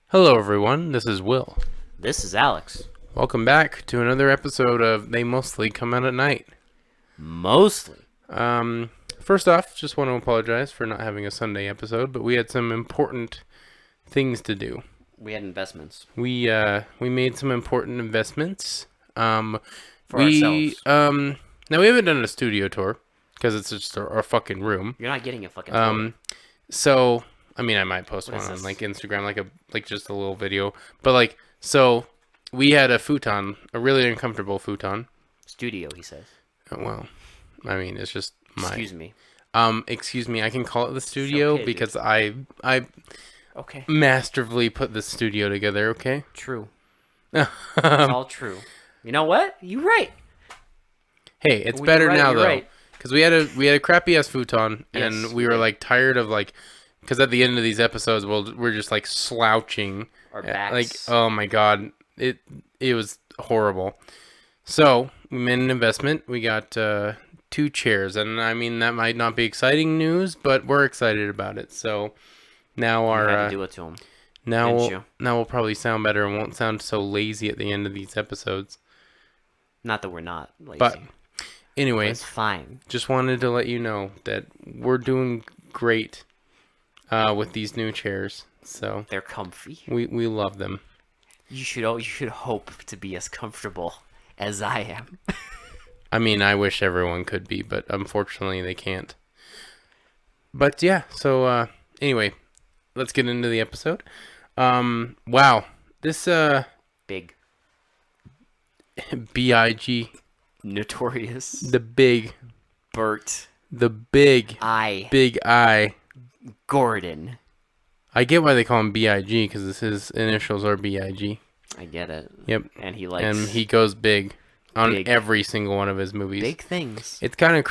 Hello, everyone. This is Will. This is Alex. Welcome back to another episode of They Mostly Come Out at Night. Mostly. First off, just want to apologize for not having a Sunday episode, but we had some important things to do. We had investments. We made some important investments. For ourselves. Now we haven't done a studio tour because it's just our fucking room. You're not getting a fucking tour. So I mean, I might post one on like Instagram, like just a little video. But so we had a futon, a really uncomfortable futon. Studio, he says. Oh, well, I mean, it's just my. Excuse me. Excuse me. I can call it the studio okay, because dude. I Okay. masterfully put the studio together. Okay. True. It's all true. You know what? You're right. Hey, it's Well, better you're right, now you're though, right. because we had a crappy ass futon, Yes, and we we were did. like tired of because at the end of these episodes, we're just like slouching. Our Like, backs. oh my god, it was horrible. So we made an investment. We got 2 chairs, and I mean that might not be exciting news, but we're excited about it. So now You had our to do it to him. now didn't you? we'll probably sound better and won't sound so lazy at the end of these episodes. Not that we're not lazy. But anyway, it's fine. just wanted to let you know that we're doing great with these new chairs. So They're comfy. we love them. You should hope to be as comfortable as I am. I mean, I wish everyone could be, but unfortunately they can't. But yeah, so anyway, let's get into the episode. Wow. This Big. B.I.G. Notorious. the big Bert I. big I. Gordon. I get why they call him B.I.G. because his initials are B.I.G. I get it. Yep. And he likes And he goes big on Big. every single one of his movies. big things. It's kind of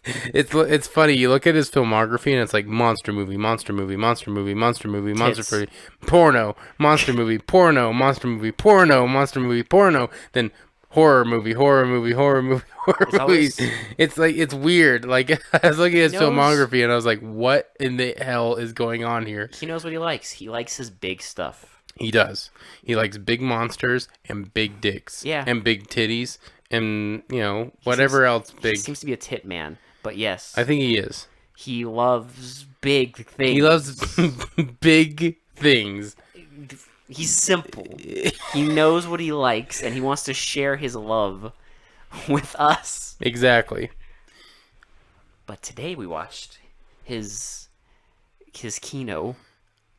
it's funny. You look at his filmography and it's like monster movie, monster movie, monster movie, monster movie, monster Tits. movie, porno, monster movie, porno, monster movie, porno, monster movie, porno, then horror movie, horror movie, horror movie, horror It's movie. always- It's like it's weird. Like I was looking at his He knows- filmography and I was like, what in the hell is going on here? He knows what he likes. He likes his big stuff. He does. He likes big monsters and big dicks. Yeah. And big titties and whatever else big. He seems to be a tit man, but yes, I think he is. he loves big things. He loves big things. He's simple. He knows what he likes, and he wants to share his love with us. Exactly. But today we watched his Kino,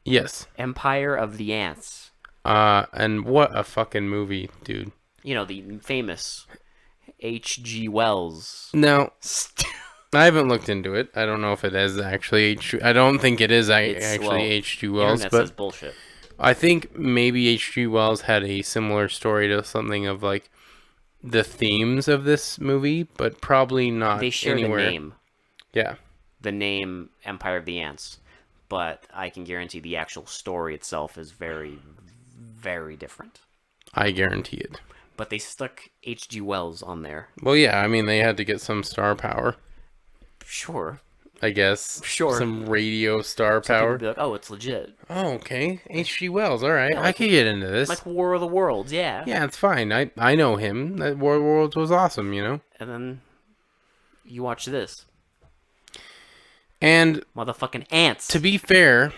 Yes. Empire of the Ants. And what a fucking movie, dude. You know, the famous H.G. Wells. Now, I haven't looked into it. I don't know if it is actually H. I don't think it is actually H.G. Wells, Internet but says bullshit. I think maybe H.G. Wells had a similar story to something of like the themes of this movie, but probably not They share anywhere. the name. Yeah. The name Empire of the Ants, but I can guarantee the actual story itself is very, very different. I guarantee it. But they stuck H.G. Wells on there. Well, yeah, I mean, they had to get some star power, Sure. I guess. Sure. Some radio star People power. would be like, oh, it's legit. Oh, okay. H.G. Wells, all right. Yeah, I like- could get into this. Like War of the Worlds, yeah. Yeah, it's fine. I know him. That War of the Worlds was awesome, And then you watch this. And Motherfucking ants. to be fair,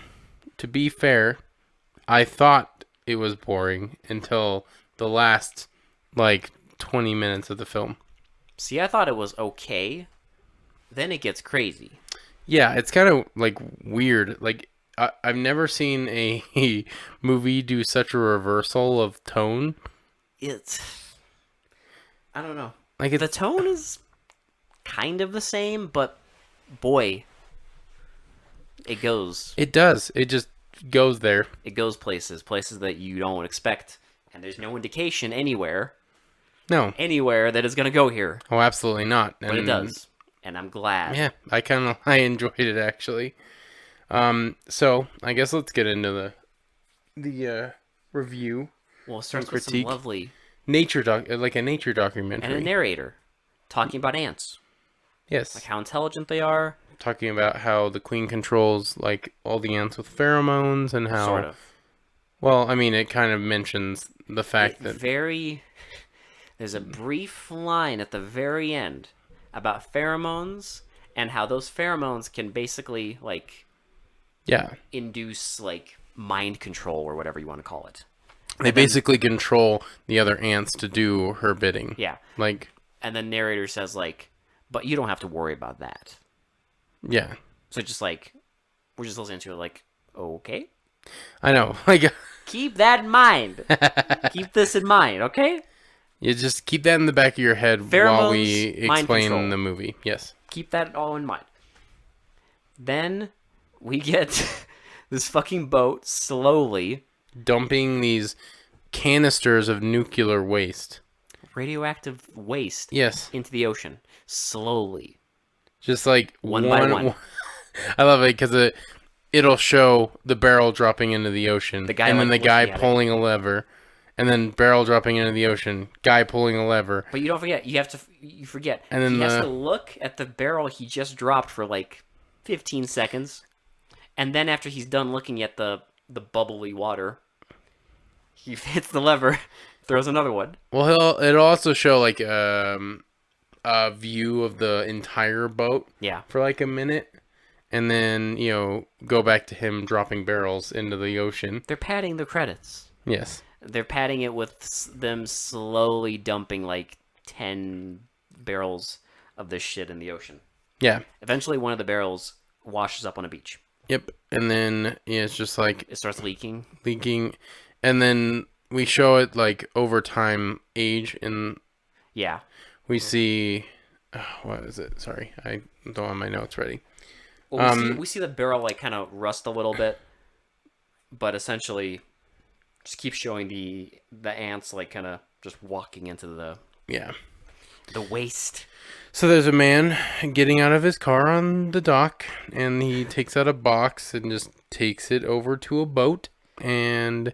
I thought it was boring until the last 20 minutes of the film. See, I thought it was okay. Then it gets crazy. Yeah, it's kind of weird. I've never seen a movie do such a reversal of tone. I don't know. It's The tone is kind of the same, but boy, it goes. It does. It just goes there. It goes places that you don't expect, and there's no indication anywhere No. that it's gonna go here, Oh, absolutely not. but it does, and I'm glad. Yeah, I enjoyed it actually. So I guess let's get into the review. Well, it starts And with some critique. lovely A nature and documentary. a narrator talking about ants, Yes. like how intelligent they are, Talking about how the queen controls all the ants with pheromones and how sort of. Well, I mean, it kind of mentions the It fact that very There's a brief line at the very end about pheromones and how those pheromones can basically like yeah, induce like mind control or whatever you want to call it. they And then basically control the other ants to do her bidding. yeah, Like, and then narrator says like, but you don't have to worry about that. yeah, So just like we're just listening to it like, okay, I know. Like, keep that in mind. Keep this in mind, okay? you just keep that in the back of your head while we Pheromones, mind explain control. the movie. Yes. Keep that all in mind. Then we get this fucking boat slowly Dumping these canisters of nuclear waste. radioactive waste Yes. into the ocean slowly, Just like one by one. I love it because it'll show the barrel dropping into the ocean, The guy, and then like, the guy looking at it. pulling a lever, and then barrel dropping into the ocean, guy pulling a lever, But you don't forget. You forget. and then He has to look at the barrel he just dropped for like 15 seconds, and then after he's done looking at the bubbly water, he hits the lever, throws another one. it'll also show like a view of the entire boat Yeah. for like a minute, and then go back to him dropping barrels into the ocean. They're padding the credits. Yes. They're padding it with them slowly dumping like 10 barrels of this shit in the ocean. Yeah. Eventually, one of the barrels washes up on a beach. Yep. And then it's just like It starts leaking. leaking, and then we show it like over time age, and Yeah. we see what is it? Sorry, I don't have my notes ready. Well, we see the barrel like kind of rust a little bit, but essentially just keep showing the ants like kind of just walking into Yeah. the waste. So there's a man getting out of his car on the dock, and he takes out a box and just takes it over to a boat, and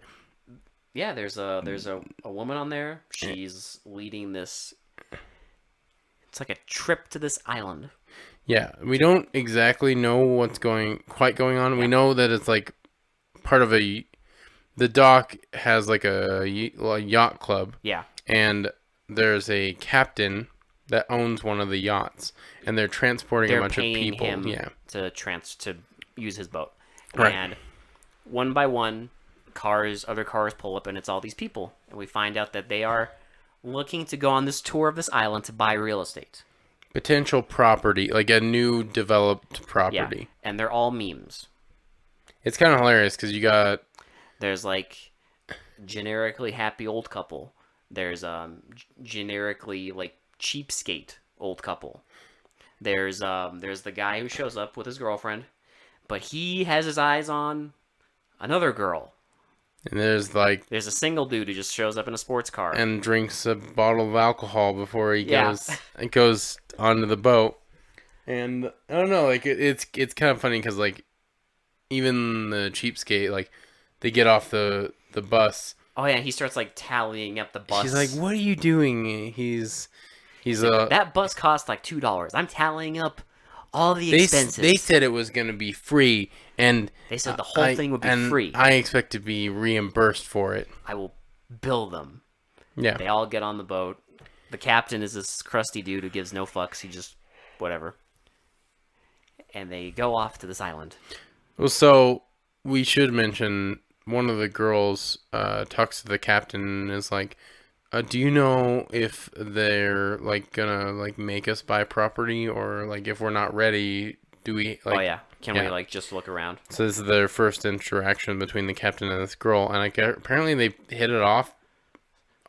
Yeah, there's a woman on there. She's leading this. It's like a trip to this island. yeah, we don't exactly know what's quite going on. We know that it's like part of the dock has like a yacht club, Yeah. and there's a captain that owns one of the yachts, and they're transporting They're a bunch of paying people. him Yeah, to use his boat. Right. And one by one, other cars pull up, and it's all these people. And we find out that they are looking to go on this tour of this island to buy real estate. potential property, like a new developed Yeah. property. And they're all memes. It's kind of hilarious because you got There's like generically happy old couple. There's generically like cheapskate old couple. There's the guy who shows up with his girlfriend, but he has his eyes on another girl. and there's like There's a single dude who just shows up in a sports car. and drinks a bottle of alcohol before he Yeah. goes onto the boat. And I don't know, like it's kind of funny because like even the cheapskate, like they get off the bus. Oh yeah, he starts like tallying up the bus. She's like, "What are you doing?" He's a That bus cost like $2. I'm tallying up all the expenses. They said it was going to be free, and They said the whole thing would be free. I expect to be reimbursed for it. I will bill them. Yeah. They all get on the boat. The captain is this crusty dude who gives no fucks. He just whatever. And they go off to this island. Well, so we should mention one of the girls talks to the captain and is like, "Do you know if they're like gonna like make us buy property, or like if we're not ready, do we like?" Oh yeah, can we like just look around? So this is their first interaction between the captain and this girl, and like apparently they hit it off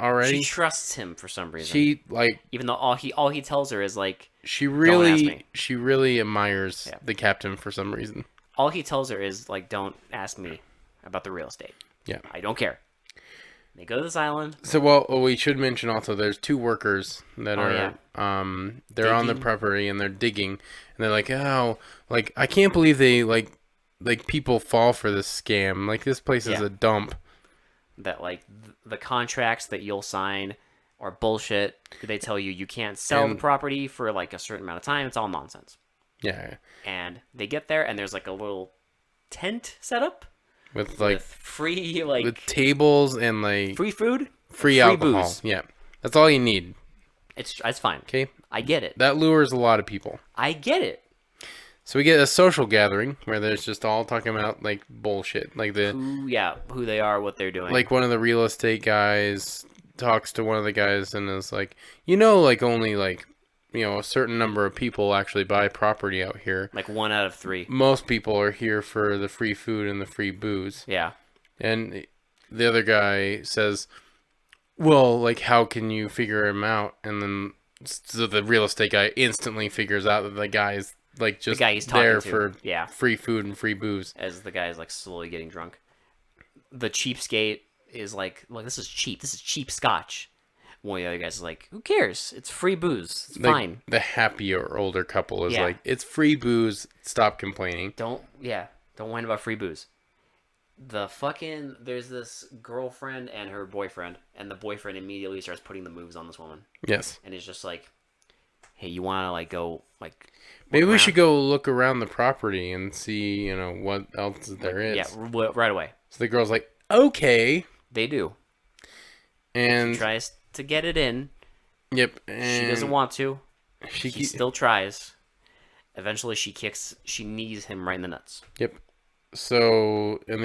already. She trusts him for some reason. She like even though all he tells her is like she "Don't ask me." really admires the captain for some reason. All he tells her is like, "Don't ask me about the real estate. Yeah. I don't care." They go to this island. So well, we should mention also there's two workers that are they're on the Digging. property and they're digging, and they're like, "Oh, like I can't believe they like people fall for this scam. Like this place is Yeah. a dump." That like the contracts that you'll sign are bullshit. They tell you you can't sell the And- property for like a certain amount of time. It's all nonsense. Yeah. And they get there and there's like a little tent set up with with free like with tables and like free food, free free alcohol. booze. Yeah, that's all you need. It's fine. Okay, I get it. that lures a lot of people. I get it. So we get a social gathering where there's just all talking about like bullshit, like Who they are, what they're doing. like one of the real estate guys talks to one of the guys and is like, like only like a certain number of people actually buy property out here. Like 1 out of 3. Most people are here for the free food and the free booze. Yeah. And the other guy says, well, like, how can you figure him out? And then so the real estate guy instantly figures out that the guy's like just the guy he's talking there to. for Yeah. free food and free booze. As the guy's like slowly getting drunk. The cheapskate is like, this is cheap. This is cheap scotch. One of the other guys is like, who cares? It's free booze. It's Like, fine. the happier older couple is Yeah. like, it's free booze. Stop complaining. Don't whine about free booze. There's this girlfriend and her boyfriend, and the boyfriend immediately starts putting the moves on this woman. Yes. And it's just like, hey, you want to like go like Maybe we around? should go look around the property and see, what else there is. Yeah, right away. So the girl's like, okay. They do. And She tries to get it in. yep. She And doesn't want to. She He still tries. Eventually, she knees him right in the nuts. Yep. So, and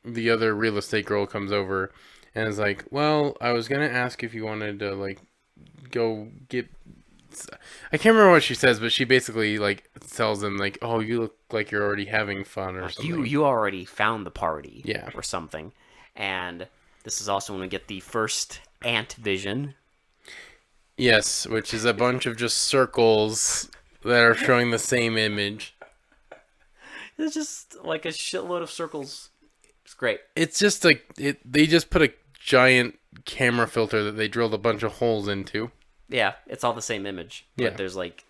the other real estate girl comes over and is like, well, I was going to ask if you wanted to, like, go get... I can't remember what she says, but she basically, like, tells him, like, oh, you look like you're already having fun or something. You already found the party. Yeah. Or something. And this is also when we get the first ant vision. Yes, which is a bunch of just circles that are showing the same image. It's just like a shitload of circles. It's great. It's just like they just put a giant camera filter that they drilled a bunch of holes into. Yeah, it's all the same image. But Yeah. there's like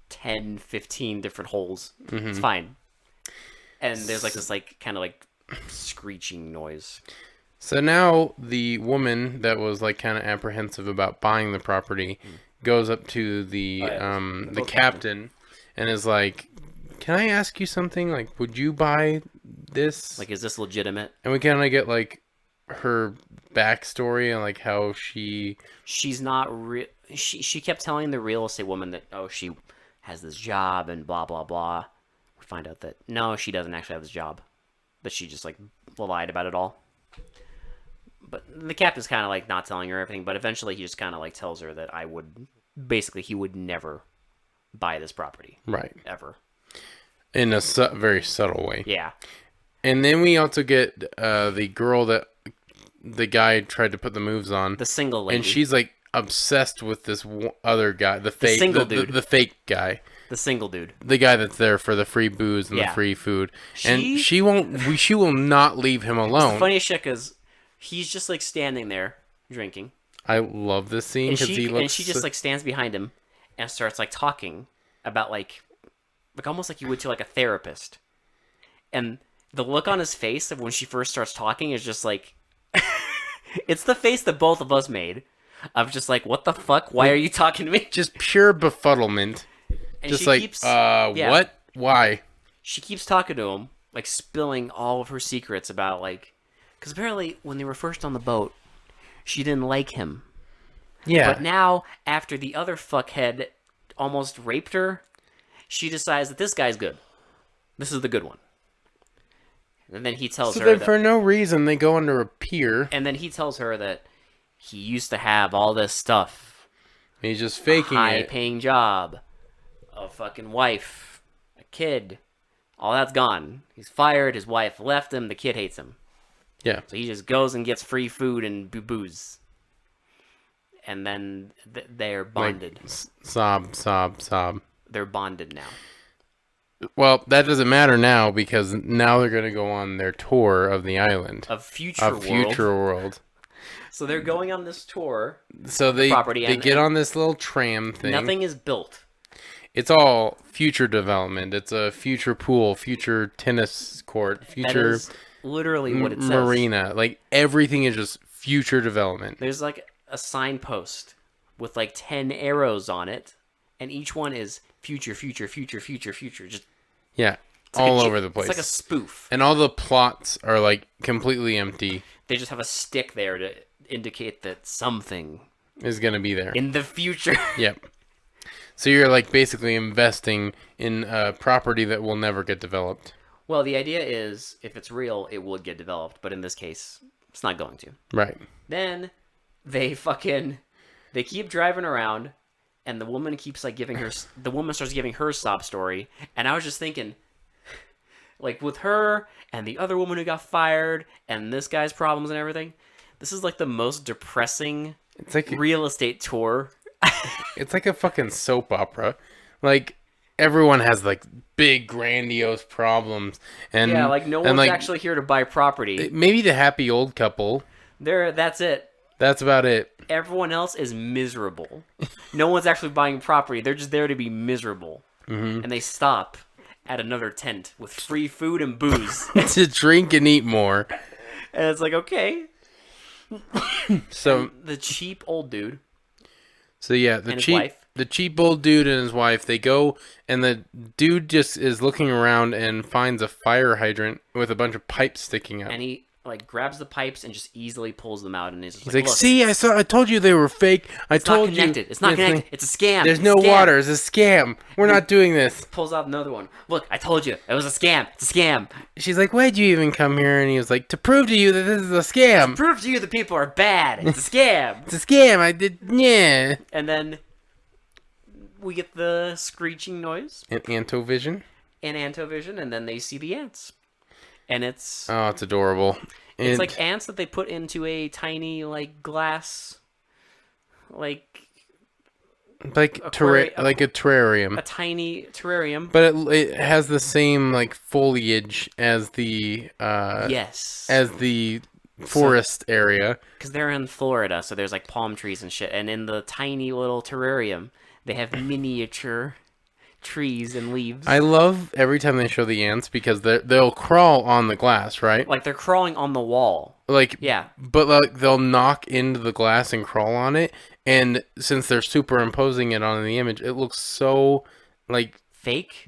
10, 15 different holes. Mm-hmm. It's fine. And there's like this like kind of like screeching noise. So now the woman that was like kind of apprehensive about buying the property goes up to the captain and is like, "Can I ask you something? Like, would you buy this?" Like, is this legitimate? And we kind of get like her backstory and like how She's not she kept telling the real estate woman that she has this job and blah blah blah. We find out that no, she doesn't actually have this job. That she just like lied about it all. But the captain's kind of like not telling her everything, but eventually he just kind of like tells her that he would never buy this property. right Ever. in a very subtle way. Yeah. And then we also get the girl that the guy tried to put the moves on. The single lady. And she's like obsessed with this other guy, the fake, single dude. the fake guy, The single dude. the guy that's there for the free booze and the free food, and she will not leave him It's alone. the funniest shit because he's just like standing there drinking, I love this scene because he looks. and she just like stands behind him and starts like talking about like almost like you would to like a therapist, and the look on his face of when she first starts talking is just like it's the face that both of us made of just like, what the fuck, why are you talking to me? just pure befuddlement. And Just she like keeps, what, why? She keeps talking to him, like spilling all of her secrets about like, because apparently when they were first on the boat, she didn't like him. Yeah. But now, after the other fuckhead almost raped her, she decides that this guy's good. This is the good one. And then he tells So her then, that, for no reason, they go under a pier. and then he tells her that he used to have all this stuff, He's just faking it. high-paying job, a fucking wife, a kid. All that's gone. He's fired. His wife left him. The kid hates him. Yeah. So he just goes and gets free food and booze. And then they're bonded. Like, sob. They're bonded now. Well, that doesn't matter now because now they're going to go on their tour of the island. Of future world. So they're going on this tour. So they property get on this little tram thing. Nothing is built. It's all future development. It's a future pool, future tennis court, future That is literally what it says. marina. Like everything is just future development. There's like a signpost with like 10 arrows on it, and each one is future. Just Yeah. all over the It's like a place. spoof. And all the plots are like completely empty. They just have a stick there to indicate that something Is going to be there. in the future. Yep. So you're like basically investing in a property that will never get developed. Well, the idea is if it's real, it will get developed, but in this case, it's not going to. Right. Then they keep driving around, and the woman starts giving her sob story, and I was just thinking, like with her and the other woman who got fired and this guy's problems and everything, this is like the most depressing It's like real estate tour. it's like a fucking soap opera. Like everyone has like big grandiose problems and Yeah, like no one's actually here to buy property. Maybe the happy old couple. That's it. That's about it. Everyone else is miserable. No one's actually buying property. They're just there to be miserable. Mm-hmm. And they stop at another tent with free food and booze. To drink and eat more. And it's like, okay. So and the cheap old dude. So yeah, the cheap old dude and his wife, they go, and the dude just is looking around and finds a fire hydrant with a bunch of pipes sticking out. And he like grabs the pipes and just easily pulls them out, and he's like, "Look, see, I told you they were fake. I told you it's not connected. It's a scam. There's no water. It's a scam. We're not doing this." Pulls out another one. Look, I told you it was a scam. It's a scam. She's like, "Why'd you even come here?" And he was like, "To prove to you that this is a scam. To prove to you the people are bad. It's a scam. It's a scam. I did, yeah." And then we get the screeching noise. In Antovision. And then they see the ants. And it's adorable. It's like ants that they put into a tiny like glass, like a terrarium. A tiny terrarium. But it has the same like foliage as the as the forest area. Because they're in Florida, so there's like palm trees and shit. And in the tiny little terrarium, they have miniature trees and leaves. I love every time they show the ants because they'll crawl on the glass, right? Like they're crawling on the wall. Like yeah, but like they'll knock into the glass and crawl on it, and since they're superimposing it on the image, it looks so like fake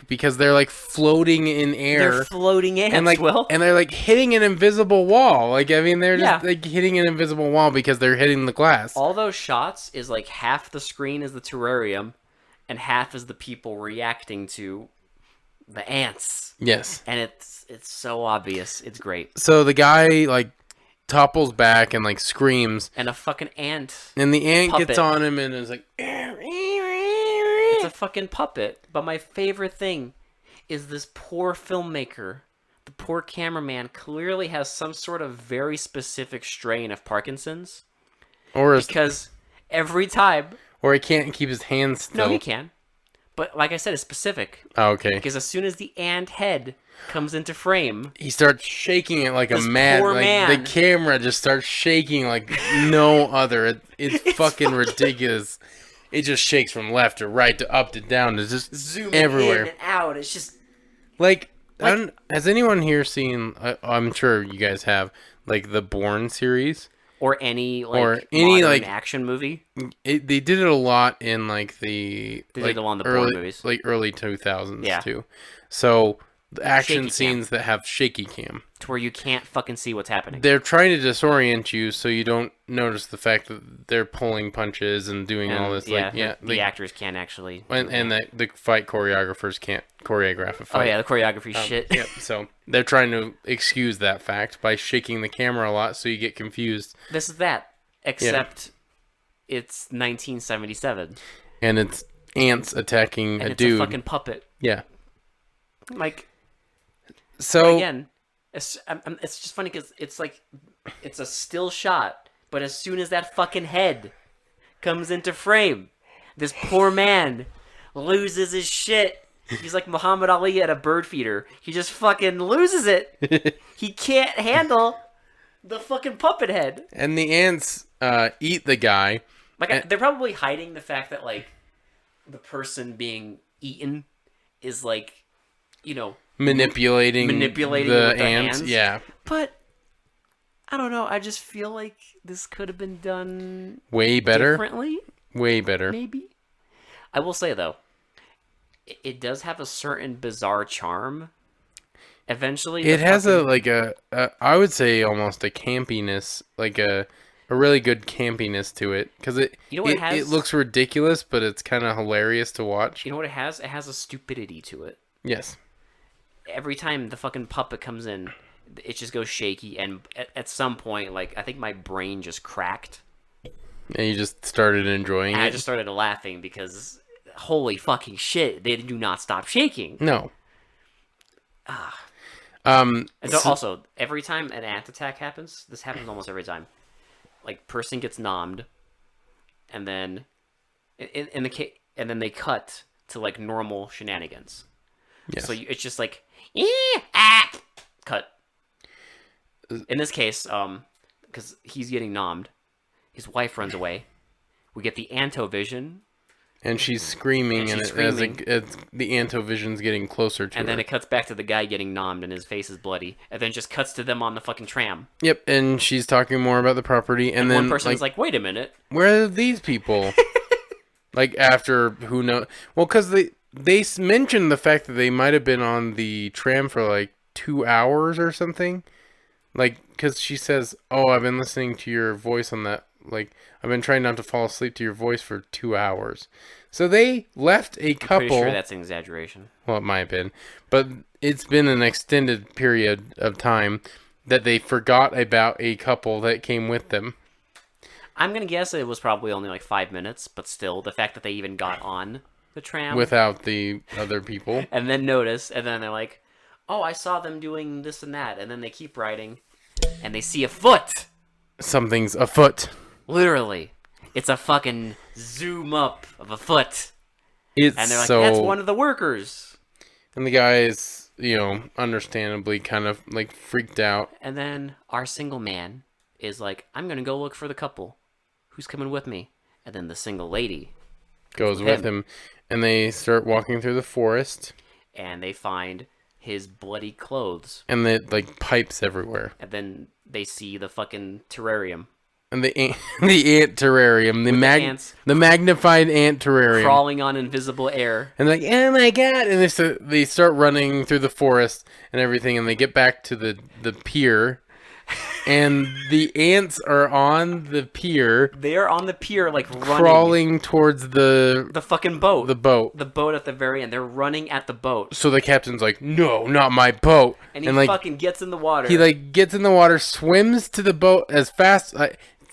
because they're like floating in air. They're floating ants, and they're like hitting an invisible wall. Like I mean, they're just like hitting an invisible wall because they're hitting the glass. All those shots is like half the screen is the terrarium. And half is the people reacting to the ants. Yes. And it's so obvious. It's great. So the guy like topples back and like screams. And a fucking ant. And the ant gets on him and is like. It's a fucking puppet. But my favorite thing is this poor filmmaker. The poor cameraman clearly has some sort of very specific strain of Parkinson's. Because every time. Or he can't keep his hands still. No, he can. But like I said, it's specific. Oh, okay. Because as soon as the ant head comes into frame, he starts shaking it like a mad. The camera just starts shaking like no other. It's fucking ridiculous. It just shakes from left to right to up to down. It's just zooming everywhere. In and out. It's just has anyone here seen? I'm sure you guys have like the Bourne series. Or any modern action movie. They did it a lot in like the did it on the Bourne movies, like early 2000s too. So the action shaky scenes that have shaky cam, to where you can't fucking see what's happening. They're trying to disorient you so you don't notice the fact that they're pulling punches and doing all this. The actors can't actually. And the fight choreographers can't choreograph a fight. Oh yeah, the choreography shit. Yep. So they're trying to excuse that fact by shaking the camera a lot so you get confused. This is that, except it's 1977. And it's ants attacking a dude. It's a fucking puppet. Yeah. Like. So again, it's just funny because it's a still shot, but as soon as that fucking head comes into frame, this poor man loses his shit. He's like Muhammad Ali at a bird feeder. He just fucking loses it. He can't handle the fucking puppet head. And the ants eat the guy. They're probably hiding the fact that like the person being eaten is like, manipulating the ants. Yeah. But I don't know. I just feel like this could have been done way better. Differently. Way better. Maybe. I will say though, it does have a certain bizarre charm. Eventually, It has I would say almost a campiness, like a really good campiness to it, because you know what it it has? looks ridiculous, but it's kind of hilarious to watch. You know what it has? It has a stupidity to it. Yes. Every time the fucking puppet comes in, it just goes shaky, and at some point, like, I think my brain just cracked, And you just started enjoying and I it. just started laughing because holy fucking shit, they do not stop shaking. No. And So- also, every time an ant attack happens, this happens almost every time. Like, person gets nommed, and then and then they cut to like normal shenanigans. yes. So it's just like, ah, cut. In this case, because he's getting nommed, his wife runs away. We get the Antovision, And she's screaming, And and, she's as screaming. the Antovision's getting closer to and her. then it cuts back to the guy getting nommed, and his face is bloody, and then just cuts to them on the fucking tram. Yep, and she's talking more about the property, and then One person's like, "Wait a minute." where are these people? Like, after, who knows? Well, because they mentioned the fact that they might have been on the tram for like 2 hours or something. Like, because she says, "Oh, I've been listening to your voice on that. Like, I've been trying not to fall asleep to your voice for 2 hours." So they left a couple. Pretty sure that's an exaggeration. Well, it might have been, but it's been an extended period of time that they forgot about a couple that came with them. I'm gonna guess it was probably only like 5 minutes, but still, the fact that they even got on the tram Without the other people. and then notice, and then they're like, "Oh, I saw them doing this and that," and then they keep riding, and they see a foot. Something's afoot. Literally, it's a fucking zoom up of a foot, It's and they're like, so... "That's one of the workers." And the guy is, understandably kind of, like, freaked out. And then our single man is like, "I'm gonna go look for the couple. Who's coming with me?" And then the single lady Goes with with him. And they start walking through the forest. and they find his bloody clothes, And the, like, pipes everywhere. and then they see the fucking terrarium And the the ant terrarium. ants The magnified ant terrarium. crawling on invisible air. And like, oh my god! And they start running through the forest and everything, and they get back to the pier, and the ants are on the pier, They are on the pier, like running crawling towards the fucking boat. boat. The boat at the very end. They're running at the boat, So the captain's like, "No, not my boat!" and he like fucking gets in the water. he like gets in the water, swims to the boat as fast.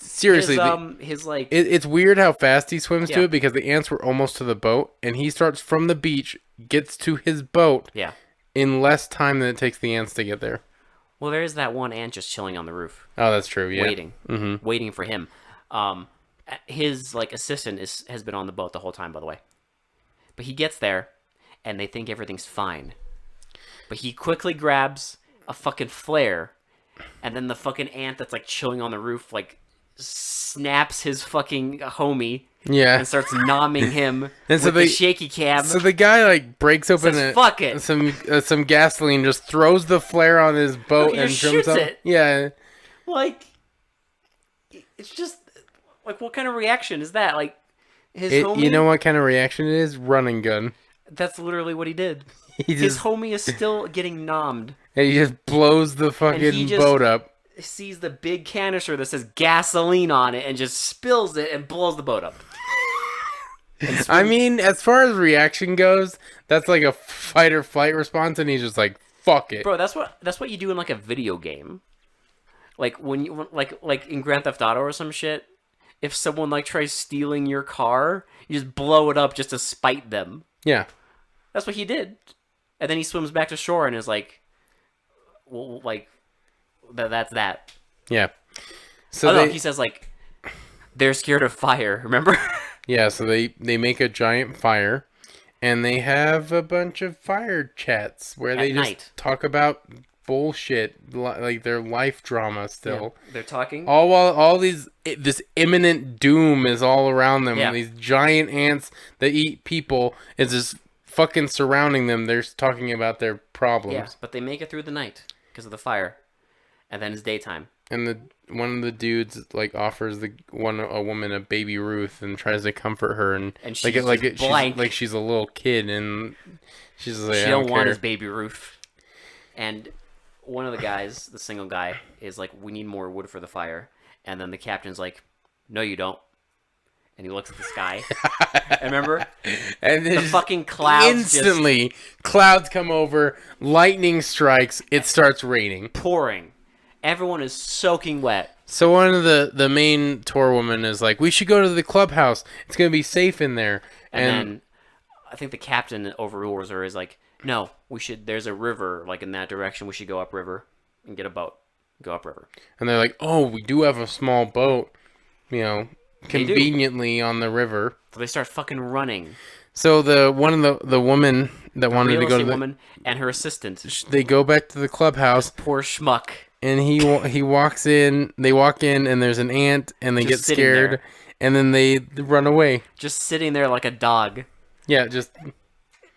Seriously, his like it's weird how fast he swims to Yeah. it, because the ants were almost to the boat, and he starts from the beach, gets to his boat yeah. in less time than it takes the ants to get there. Well, there's that one ant just chilling on the roof, Oh, that's true. Yeah. waiting for him. His like assistant has been on the boat the whole time, by the way. But he gets there, and they think everything's fine. But he quickly grabs a fucking flare, and then the fucking ant that's like chilling on the roof like snaps his fucking homie Yeah. and starts nomming him And so with they- the shaky cam. So the guy like breaks open Says, "Fuck it." some gasoline, just throws the flare on his boat, he and just jumps shoots up. it. Yeah. Like, it's just like, what kind of reaction is that? Like, his It, homie. you know what kind of reaction it is? Run and gun. That's literally what he did. He His just homie is still getting nommed. he just blows the fucking just- boat up. Sees the big canister that says gasoline on it and just spills it and blows the boat up. I mean, as far as reaction goes, that's like a fight or flight response, and he's just like, "Fuck it." Bro, that's what you do in like a video game. Like when you like in Grand Theft Auto or some shit. If someone like tries stealing your car, you just blow it up just to spite them. Yeah. That's what he did. And then he swims back to shore and is like, well, like, that's that. Yeah. So Oh, no, they, he says, like, they're scared of fire, remember? yeah, so they make a giant fire, and they have a bunch of fire chats where they just night. talk about bullshit, like their life drama still. They're talking. All while this imminent doom is all around them. Yeah. These giant ants that eat people is just fucking surrounding them. They're talking about their problems. Yeah, but they make it through the night because of the fire. And then it's daytime. And one of the dudes like offers a woman a baby Ruth and tries to comfort her, and And she's blank. she's a little kid, and she's like, She I don't don't want care. his baby Ruth. And one of the guys, the single guy, is like, we need more wood for the fire. And then the captain's like, no, you don't. And he looks at the sky. And remember? And The fucking clouds instantly, clouds come over, lightning strikes, it starts raining. pouring. Everyone is soaking wet. So one of the main tour woman is like, we should go to the clubhouse. It's going to be safe in there. And then I think the captain overrules her, is like, no, there's a river like in that direction. We should go upriver and get a boat. Go upriver. And they're like, oh, we do have a small boat, conveniently on the river. So they start fucking running. So the woman that wanted to go to the woman and her assistant. They go back to the clubhouse. Poor schmuck. And he walks in. They walk in, and there's an ant, and they get scared, and then they run away. Just sitting there like a dog. Yeah, just.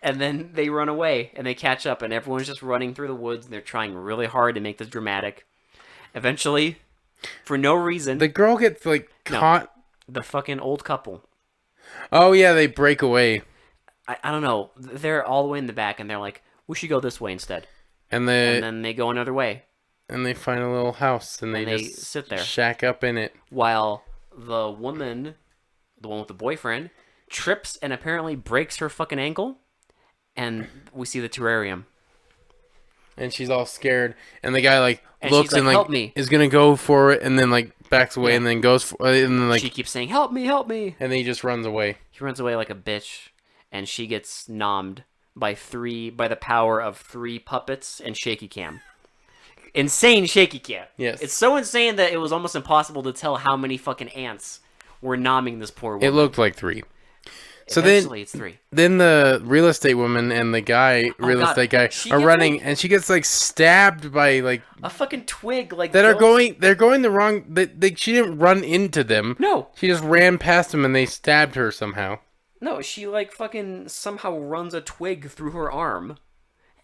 And then they run away, and they catch up, and everyone's just running through the woods, and they're trying really hard to make this dramatic. Eventually, for no reason, the girl gets caught. The fucking old couple. Oh yeah, they break away. I don't know. They're all the way in the back, and they're like, we should go this way instead. And then they go another way. And they find a little house, and they just sit there, shack up in it. While the woman, the one with the boyfriend, trips and apparently breaks her fucking ankle, and we see the terrarium. And she's all scared, and the guy looks and help me. Is gonna go for it, and then backs away, and then goes for it, and then she keeps saying, help me, and then he just runs away. He runs away like a bitch, and she gets nommed by the power of 3 puppets and Shaky cam. Insane Shaky cam. Yes. It's so insane that it was almost impossible to tell how many fucking ants were nomming this poor woman. It looked like 3. So eventually it's 3. Then the real estate woman and the estate guy are running, and she gets stabbed by a fucking twig they're going the wrong. She didn't run into them. No, she just ran past them, and they stabbed her somehow. No, she fucking somehow runs a twig through her arm.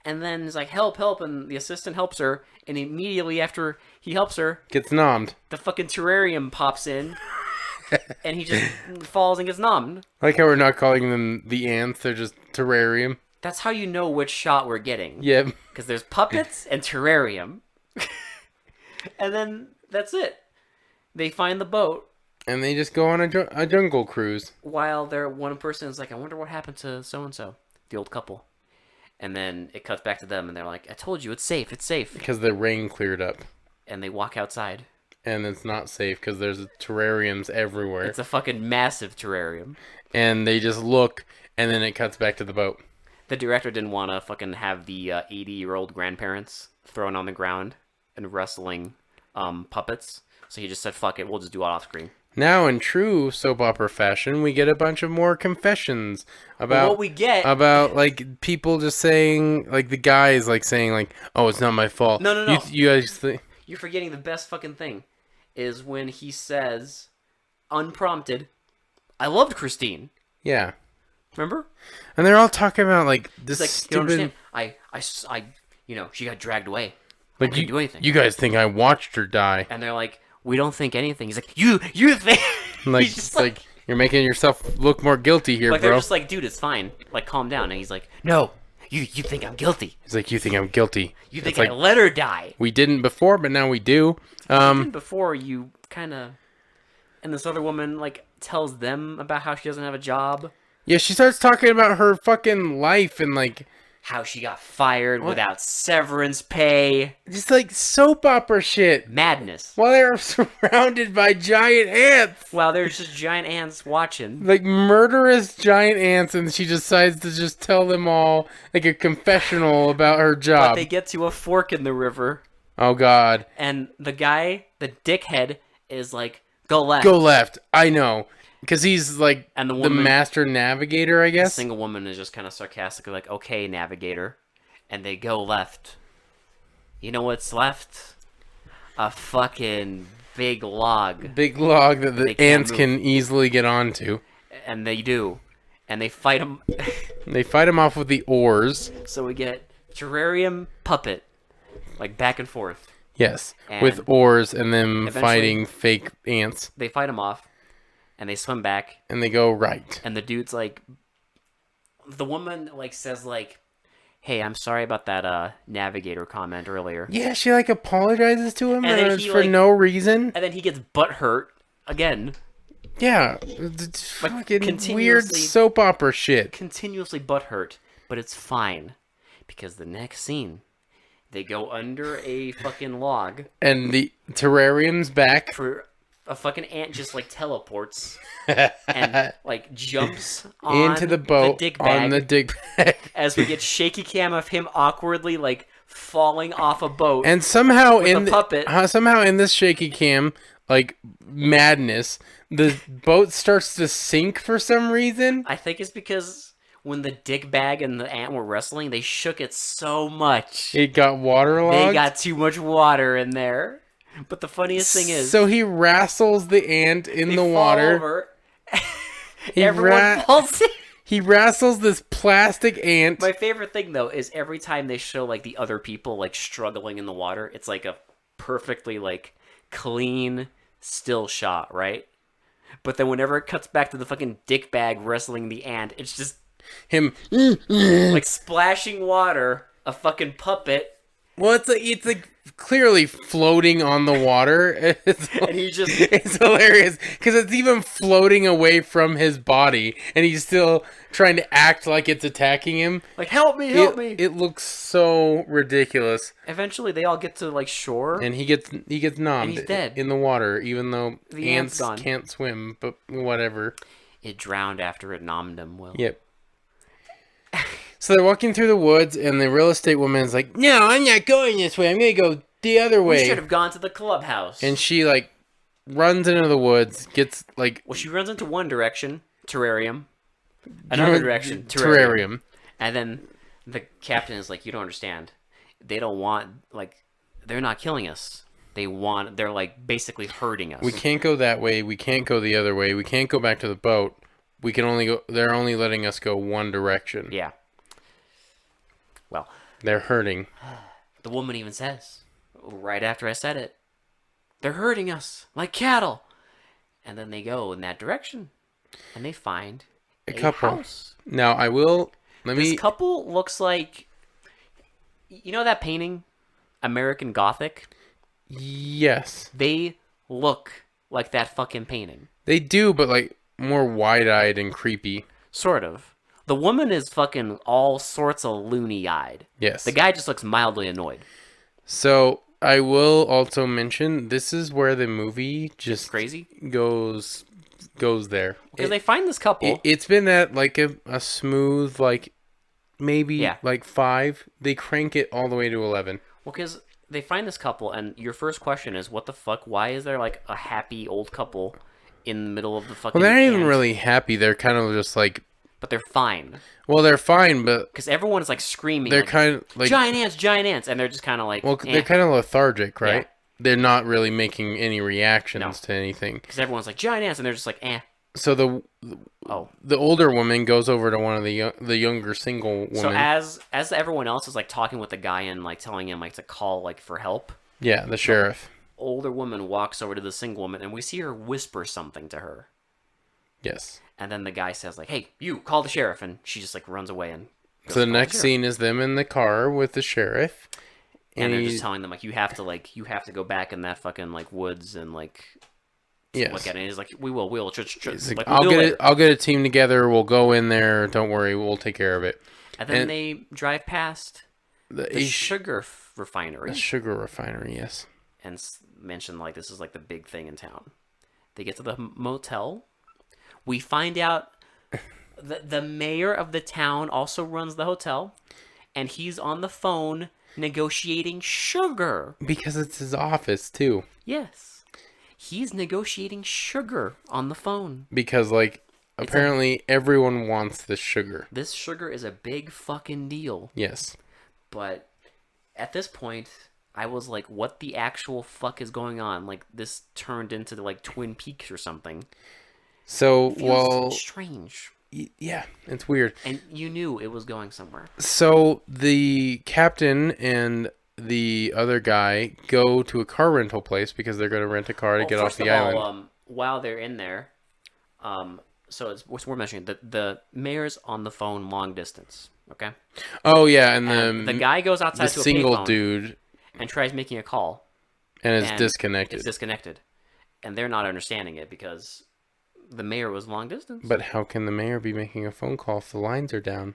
And then is like, help, and the assistant helps her, and immediately after he helps her, gets nommed. The fucking terrarium pops in, and he just falls and gets nommed. I like how we're not calling them the ants, they're just terrarium. That's how you know which shot we're getting. Yep. Because there's puppets and terrarium. And then that's it. They find the boat. And they just go on a jungle cruise. While one person is like, I wonder what happened to so-and-so, the old couple. And then it cuts back to them, and they're like, I told you, it's safe, it's safe. Because the rain cleared up. And they walk outside. And it's not safe, because there's terrariums everywhere. It's a fucking massive terrarium. And they just look, and then it cuts back to the boat. The director didn't want to fucking have the 80-year-old grandparents thrown on the ground and wrestling puppets. So he just said, fuck it, we'll just do it off screen. Now, in true soap opera fashion, we get a bunch of more confessions about what we get about people just saying the guys saying oh, it's not my fault. No. You guys you're forgetting the best fucking thing is when he says, unprompted, I loved Christine. Yeah. Remember? And they're all talking about this stupid. You don't understand. I she got dragged away. I didn't do anything. You guys think I watched her die? And they're like, we don't think anything. He's like, you think? He's just you're making yourself look more guilty here, bro. They're just dude, it's fine. Calm down. And he's like, no, you think I'm guilty. He's like, you think I'm guilty. You think I let her die. We didn't before, but now we do. Before you kind of, and this other woman tells them about how she doesn't have a job. Yeah, she starts talking about her fucking life and how she got fired without severance pay. Just soap opera shit. Madness. While they're surrounded by giant ants. While there's just giant ants watching. Murderous giant ants, and she decides to just tell them all a confessional about her job. But they get to a fork in the river. Oh, God. And the guy, the dickhead, is like, go left. Go left. I know. Because he's and the master navigator, I guess. The single woman is just kind of sarcastically okay, navigator. And they go left. You know what's left? A fucking big log. Big log that the ants can easily get onto. And they do. And they fight him. They fight him off with the oars. So we get terrarium puppet. Back and forth. Yes, with And oars and them eventually fighting fake ants, they fight him off, and they swim back, and they go right. and the dude's like, the woman like says like, "Hey, I'm sorry about that navigator comment earlier." Yeah, she like apologizes to him And then and he for like, no reason. and then he gets butt hurt again, Yeah, it's like fucking weird soap opera shit. continuously butt hurt, but it's fine because the next scene they go under a fucking log And the terrarium's back. for a fucking ant just like teleports and like jumps Into on the boat dick bag on the dig bag. as we get shaky cam of him awkwardly like falling off a boat And somehow with a puppet. somehow in this shaky cam, like madness, the boat starts to sink for some reason. I think it's because when the dick bag and the ant were wrestling, they shook it so much. It got waterlogged. They got too much water in there. But the funniest thing is, so he wrestles the ant in they the fall water. over. He Everyone falls in. He wrestles this plastic ant. My favorite thing though is every time they show like the other people like struggling in the water, it's like a perfectly like clean still shot, right? But then whenever it cuts back to the fucking dick bag wrestling the ant, it's just Him. like splashing water, a fucking puppet, Well, it's like clearly floating on the water. and he just It's hilarious because it's even floating away from his body, and he's still trying to act like it's attacking him. like help me, help me. It looks so ridiculous, Eventually, they all get to like shore. and he gets nommed he's dead. in the water, even though The ant's ants gone. can't swim. But whatever. It drowned after it nommed him. Will. Yep. So they're walking through the woods, and the real estate woman is like, "No, I'm not going this way. I'm gonna go the other We way." should have gone to the clubhouse. And she like runs into the woods, gets like well, she runs into one direction, terrarium. Another direction, terrarium. And then the captain is like, "You don't understand. They don't want like, they're not killing us. They're like basically hurting us. We can't go that way. We can't go the other way. We can't go back to the boat. We can only go. They're only letting us go one direction. Yeah. Well, They're hurting. the woman even says, right after I said it, they're hurting us like cattle. And then they go in that direction, and they find a couple. house. Now I will. This couple looks like, you know that painting, American Gothic? Yes, They look like that fucking painting. they do, but like more wide-eyed and creepy. Sort of. The woman is fucking all sorts of loony-eyed. Yes. The guy just looks mildly annoyed. So I will also mention this is where the movie just Crazy? goes there. Because they find this couple. It's been at like a smooth like maybe like 5. They crank it all the way to 11. Well, because they find this couple, and your first question is, what the fuck? Why is there like a happy old couple in the middle of the fucking Well, they're not even ant? really happy. They're kind of just like, But they're fine. well, they're fine, but Because everyone is like screaming. they're like, kind of like, giant ants, and they're just kind of like, well, they're kind of lethargic, right? Yeah. They're not really making any reactions to anything. because everyone's like giant ants, and they're just like, eh. So Oh. the older woman goes over to one of the younger single women. So as everyone else is like talking with the guy and like telling him like to call like for help, Yeah, the sheriff. older woman walks over to the single woman, and we see her whisper something to her. Yes. And then the guy says like, "Hey, you call the sheriff," and she just like runs away and. goes So the to call next sheriff. scene is them in the car with the sheriff, And they're he- just telling them like, you have to go back in that fucking like woods and like yes. look at it. And he's like, we'll He's like, like, I'll we'll do get it it. later." I'll get a team together. We'll go in there. Don't worry. We'll take care of it. And then and- they drive past the sugar refinery sugar refinery. Yes. and mention like this is like the big thing in town. They get to the motel. We find out the mayor of the town also runs the hotel, and he's on the phone negotiating sugar. Because it's his office too. Yes. He's negotiating sugar on the phone. Because like apparently everyone wants the sugar. This sugar is a big fucking deal. Yes. But at this point, I was like, what the actual fuck is going on? Like, this turned into like Twin Peaks or something. So Feels strange. yeah, it's weird. And you knew it was going somewhere. So the captain and the other guy go to a car rental place because they're going to rent a car to Well, get off first the of all, island. while they're in there, so we're mentioning that the mayor's on the phone long distance. Okay, Oh yeah, and and the guy goes the outside to a single payphone dude and tries making a call, and is and it's disconnected. disconnected, and they're not understanding it because the mayor was long distance. But how can the mayor be making a phone call if the lines are down?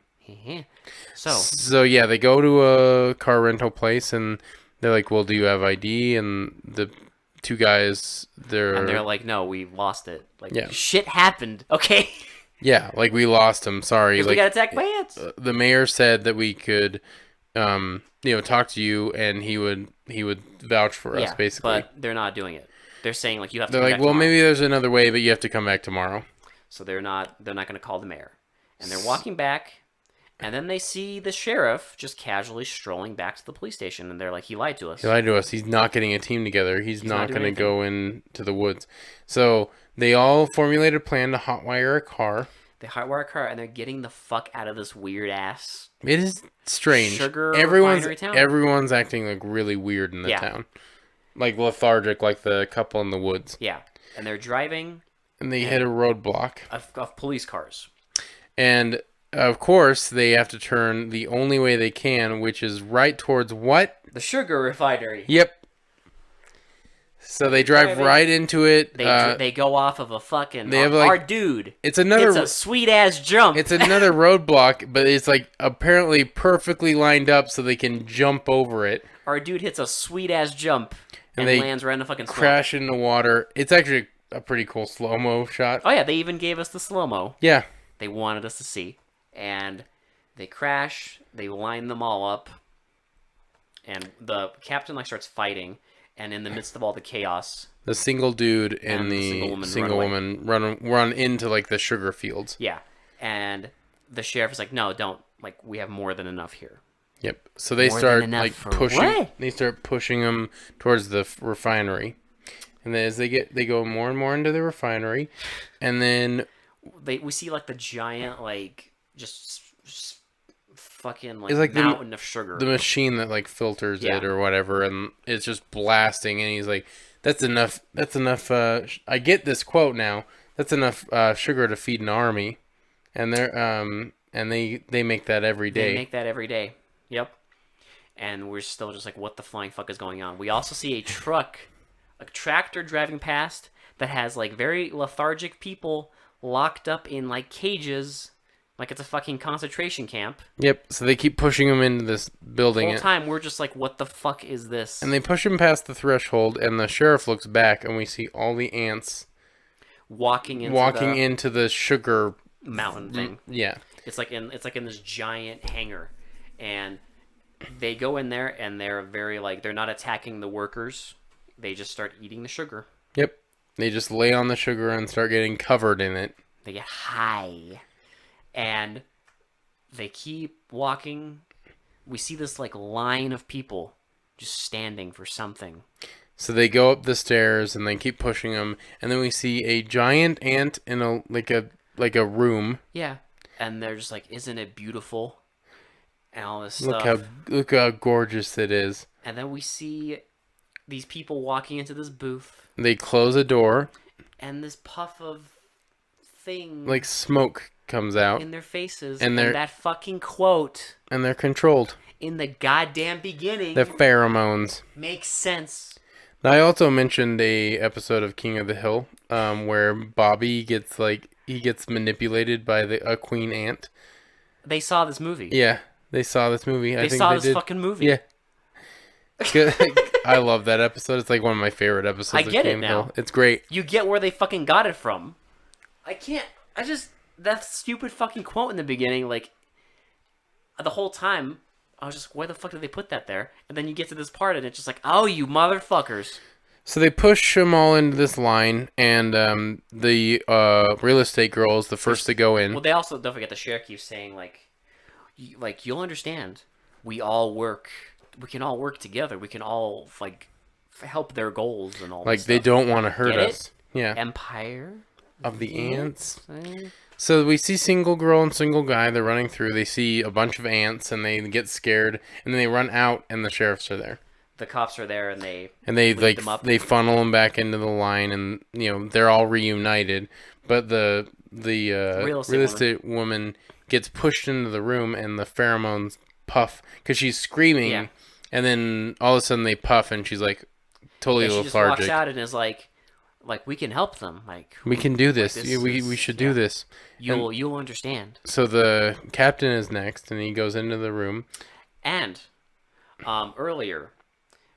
So So yeah, they go to a car rental place and they're like, "Well, do you have ID?" And the two guys, and they're they're like, "No, we lost it. Like yeah, shit happened. Okay, yeah, like we lost him. Sorry. because we Like got attacked by ants." the mayor said that we could, talk to you and he would vouch for us Yeah, basically. but they're not doing it. They're saying like you have to They're come like, back "Well, tomorrow. maybe there's another way, but you have to come back tomorrow." So they're not going to call the mayor. And they're walking back, and then they see the sheriff just casually strolling back to the police station, and they're like, he lied to us. He lied to us. He's not getting a team together. He's not not doing going to anything. go into the woods. So they all formulated a plan to hotwire a car. They hotwire a car, and they're getting the fuck out of this weird ass It is strange. sugar Everyone's refinery town. everyone's acting like really weird in the Yeah. town, like lethargic, like the couple in the woods. Yeah, and they're driving And they hit a roadblock, of police cars. and of course they have to turn the only way they can, which is right towards what? The sugar refinery. Yep. So they drive right into it. They go off of a fucking. they have, our like- dude. It's another. It's a sweet ass jump. It's another roadblock, but it's like apparently perfectly lined up so they can jump over it. Our dude hits a sweet ass jump and they lands right in the fucking swamp. Crash in the water. It's actually a pretty cool slow-mo shot. Oh yeah, they even gave us the slow mo. Yeah. They wanted us to see, and they crash. They line them all up, and the captain like starts fighting. And in the midst of all the chaos, The single dude and the single woman run into like the sugar fields. yeah, and the sheriff is like, "No, don't. Like, we have more than enough here." Yep. So they More start than enough like for pushing. what? They start pushing them towards the refinery, and then as they go more and more into the refinery, and then We see like the giant like just fucking like, It's like mountain of sugar. the machine that like filters Yeah. it or whatever, and it's just blasting, and he's like, "That's enough. That's enough. I get this quote now. That's enough sugar to feed an army," and they're and they make that every day. They make that every day. Yep. And we're still just like, what the flying fuck is going on? We also see a tractor driving past that has like very lethargic people locked up in like cages, like it's a fucking concentration camp. Yep. So they keep pushing him into this The building, whole time we're just like, what the fuck is this? and they push him past the threshold, and the sheriff looks back, and we see all the ants walking into into the sugar the mountain thing. Yeah. It's like in this giant hangar, and they go in there and they're very like they're not attacking the workers. They just start eating the sugar. Yep. They just lay on the sugar and start getting covered in it. They get high, and they keep walking. We see this like line of people just standing for something. So they go up the stairs and they keep pushing them, and then we see a giant ant in a room. Yeah, and they're just like, "Isn't it beautiful?" And all this Look stuff. how gorgeous it is. And then we see these people walking into this booth, They close a door, and this puff of thing like smoke comes out, in their faces, and and that fucking quote and they're controlled. in the goddamn beginning The pheromones. makes sense. Now, I also mentioned a episode of King of the Hill, where Bobby gets manipulated by a queen ant. They saw this movie. Yeah, they saw this movie. I They think saw they this did. fucking movie. Yeah. I love that episode. It's like one of my favorite episodes. I of get King it of the now. Hill. It's great. You get where they fucking got it from. That stupid fucking quote in the beginning, like, the whole time, I was just, why the fuck did they put that there? And then you get to this part, and it's just like, oh, you motherfuckers. So they push them all into this line, and the real estate girl is the first to go in. Well, they also, don't forget, the sheriff keeps saying, you'll understand. We can all work together. We can all, like, help their goals and all Like, this they stuff. don't want to hurt Get us. Yeah. Empire of the ants. Eh? So we see single girl and single guy. They're running through. They see a bunch of ants and they get scared. And then they run out and the sheriffs are there. The cops are there and they Like them up. they funnel them back into the line and they're all reunited. But the Real real estate estate woman gets pushed into the room and the pheromones puff because she's screaming. Yeah. And then all of a sudden they puff and she's like totally She just lethargic. walks out and is like we can help them. Like We can do this. this We should do this. You'll understand. So the captain is next, and he goes into the room. And earlier,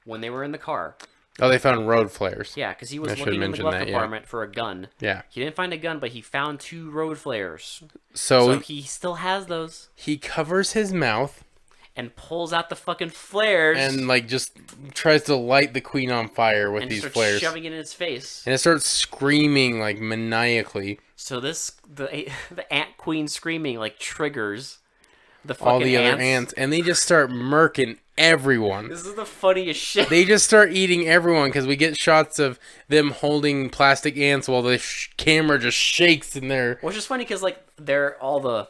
when they were in the car, Oh, they found road flares. yeah, because he I was should looking in the mention glove that, yeah. compartment for a gun. Yeah. He didn't find a gun, but he found 2 road flares. So So he still has those he covers his mouth and pulls out the fucking flares and like just tries to light the queen on fire with and these starts flares, shoving it in his face. and it starts screaming like maniacally. So the ant queen screaming like triggers the All fucking the ants. other ants, and they just start murking everyone. This is the funniest shit. They just start eating everyone because we get shots of them holding plastic ants while the camera just shakes in there. Which is funny because like they're all the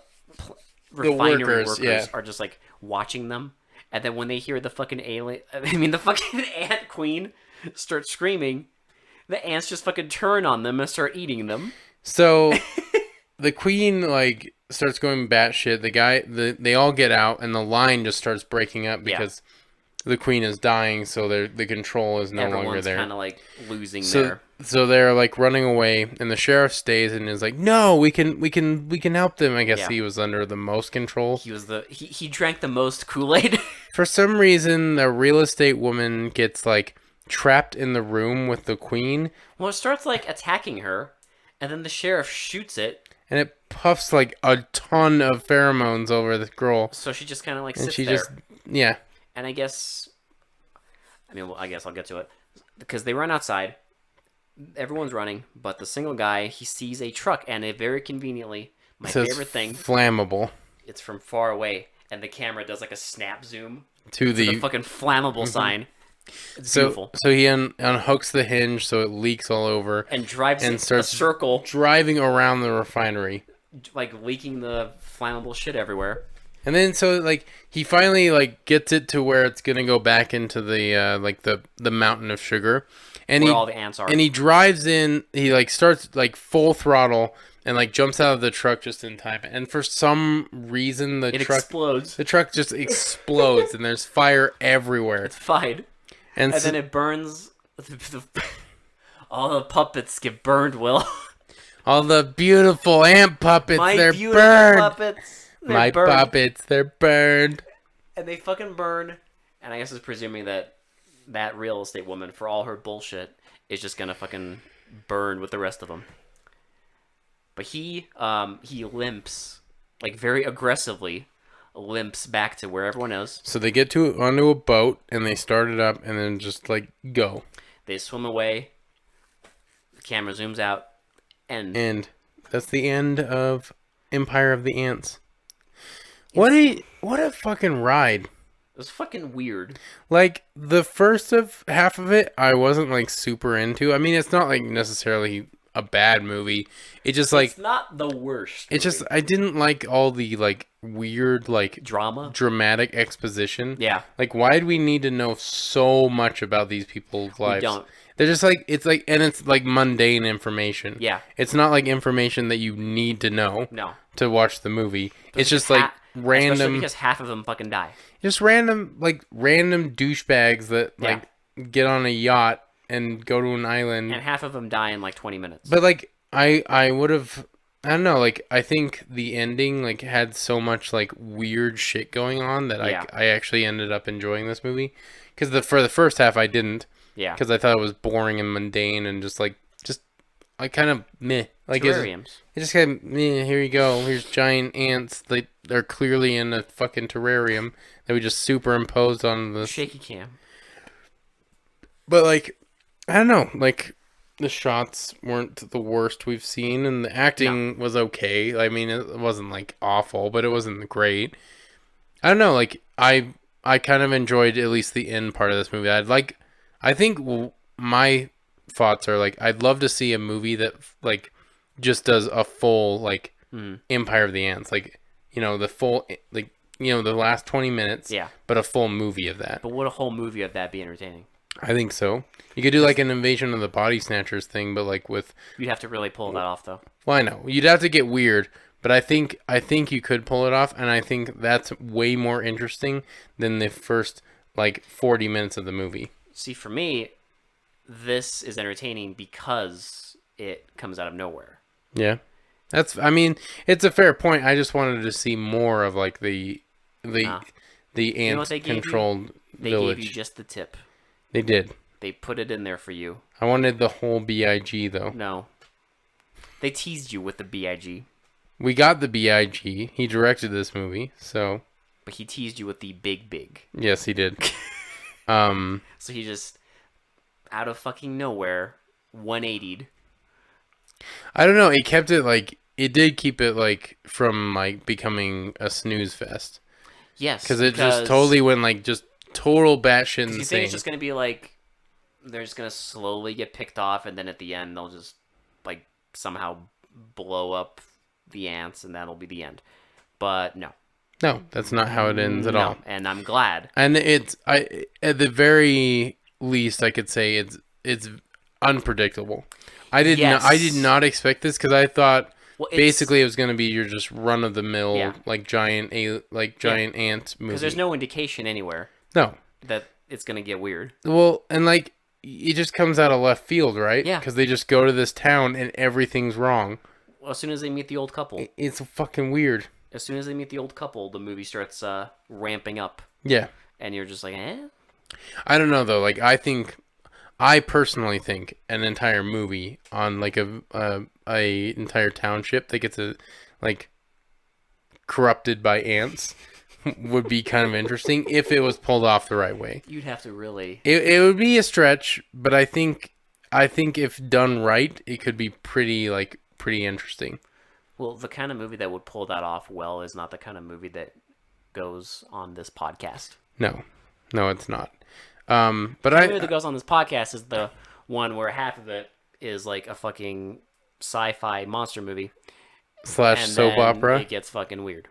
refinery workers, yeah. are just like watching them, and then when they hear the fucking the fucking ant queen start screaming, the ants just fucking turn on them and start eating them. So the queen like starts going batshit. They all get out, and the line just starts breaking up because the queen is dying. So the control is no longer Everyone's there. kind of like losing So they're like running away, and the sheriff stays and is like, "No, we can help them." I guess Yeah. he was under the most control. He drank the most Kool-Aid. For some reason, the real estate woman gets like trapped in the room with the queen, Well, it starts like attacking her, and then the sheriff shoots it, and it puffs like a ton of pheromones over the girl, so she just kind of like and sits she there. just yeah. And I guess I'll get to it because they run outside. Everyone's running, but the single guy, he sees a truck, and it very conveniently, my So it's favorite thing, flammable it's from far away, and the camera does like a snap zoom to to the the fucking flammable sign. It's so beautiful. so he unhooks the hinge so it leaks all over And drives and it starts a circle, driving around the refinery. like leaking the flammable shit everywhere. And then so like he finally like gets it to where it's gonna go back into the like the mountain of sugar, and Where all the ants are. and he drives in. He like starts like full throttle and like jumps out of the truck just in time. And for some reason It explodes. the truck just explodes and there's fire everywhere. It's fine. And And then it burns. All the puppets get burned, Will. all the beautiful ant puppets, My they're beautiful burned. puppets. They're My burned. puppets, they're burned. And they fucking burn. And I guess it's presuming that real estate woman, for all her bullshit, is just gonna fucking burn with the rest of them. But he limps, like very aggressively, limps back to where everyone is. So they get onto a boat and they start it up and then just like go. They swim away. The camera zooms out, and And that's the end of Empire of the Ants. What a fucking ride. it was fucking weird. Like the first of half of it I wasn't like super into. I mean, it's not like necessarily a bad movie. It just like It's not the worst. it's just I didn't like all the like weird like drama. dramatic exposition. Yeah, Like why do we need to know so much about these people's lives? don't. They're just like it's like mundane information. Yeah. It's not like information that you need to know No. to watch the movie. It's just like Especially random because half of them fucking die. just random douchebags that like get on a yacht and go to an island. And half of them die in like 20 minutes. But like I would have I don't know, like I think the ending like had so much like weird shit going on that Yeah. I actually ended up enjoying this movie cuz for the first half I didn't Yeah. cuz I thought it was boring and mundane and just I kind of meh. Like Terrariums. it just kind of meh, here you go. Here's giant ants. They're clearly in a fucking terrarium that we just superimposed on the Shaky cam. But like I don't know, like the shots weren't the worst we've seen and the acting was okay. I mean, it wasn't like awful, but it wasn't great. I don't know, like I kind of enjoyed at least the end part of this movie. I think my thoughts are like I'd love to see a movie that like just does a full like Mm. Empire of the Ants, like the full like the last 20 minutes, Yeah. but a full movie of that. But would a whole movie of that be entertaining? I think so. You could do like an Invasion of the Body Snatchers thing, but like with You'd have to really pull that off, though. well, I know you'd have to get weird, but I think you could pull it off, and I think that's way more interesting than the first like 40 minutes of the movie. See, for me, this is entertaining because it comes out of nowhere. Yeah. I mean, it's a fair point. I just wanted to see more of like the Nah. ant what they gave you? controlled They village. gave you just the tip. They did. They put it in there for you. I wanted the whole BIG though. No. They teased you with the BIG, We got the BIG. He directed this movie, so but he teased you with the big. yes, he did. So he just, out of fucking nowhere, 180'd. I don't know. It did keep it like from like becoming a snooze fest. Yes. Because it just totally went like just total batshit insane. You think it's just going to be like, they're just going to slowly get picked off, and then at the end, they'll just like somehow blow up the ants, and that'll be the end. But no. No, that's not how it ends at all. And I'm glad. And at the very least I could say it's unpredictable. I did not expect this because I thought basically it was going to be your just run of the mill like giant ant movie. Because there's no indication anywhere. No. That it's going to get weird. Well, and like it just comes out of left field, right? Yeah. Because they just go to this town and everything's wrong. Well, as soon as they meet the old couple. It's fucking weird. As soon as they meet the old couple, the movie starts ramping up. Yeah. And you're just like, eh? I don't know though. Like I personally think an entire movie on like a entire township that gets like corrupted by ants would be kind of interesting if it was pulled off the right way. You'd have to really. It would be a stretch, but I think if done right, it could be pretty interesting. Well, the kind of movie that would pull that off well is not the kind of movie that goes on this podcast. No, it's not. But the movie that goes on this podcast is the one where half of it is like a fucking sci-fi monster movie / soap opera. It gets fucking weird.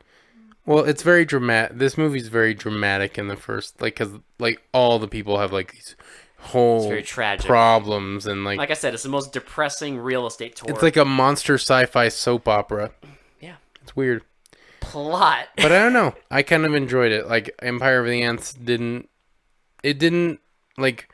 Well, it's very dramatic. This movie's very dramatic in the first, like, because like all the people have like these whole very tragic problems and like I said, it's the most depressing real estate tour. It's like a monster sci-fi soap opera. Yeah, it's weird. Plot, but I don't know. I kind of enjoyed it. Like Empire of the Ants didn't like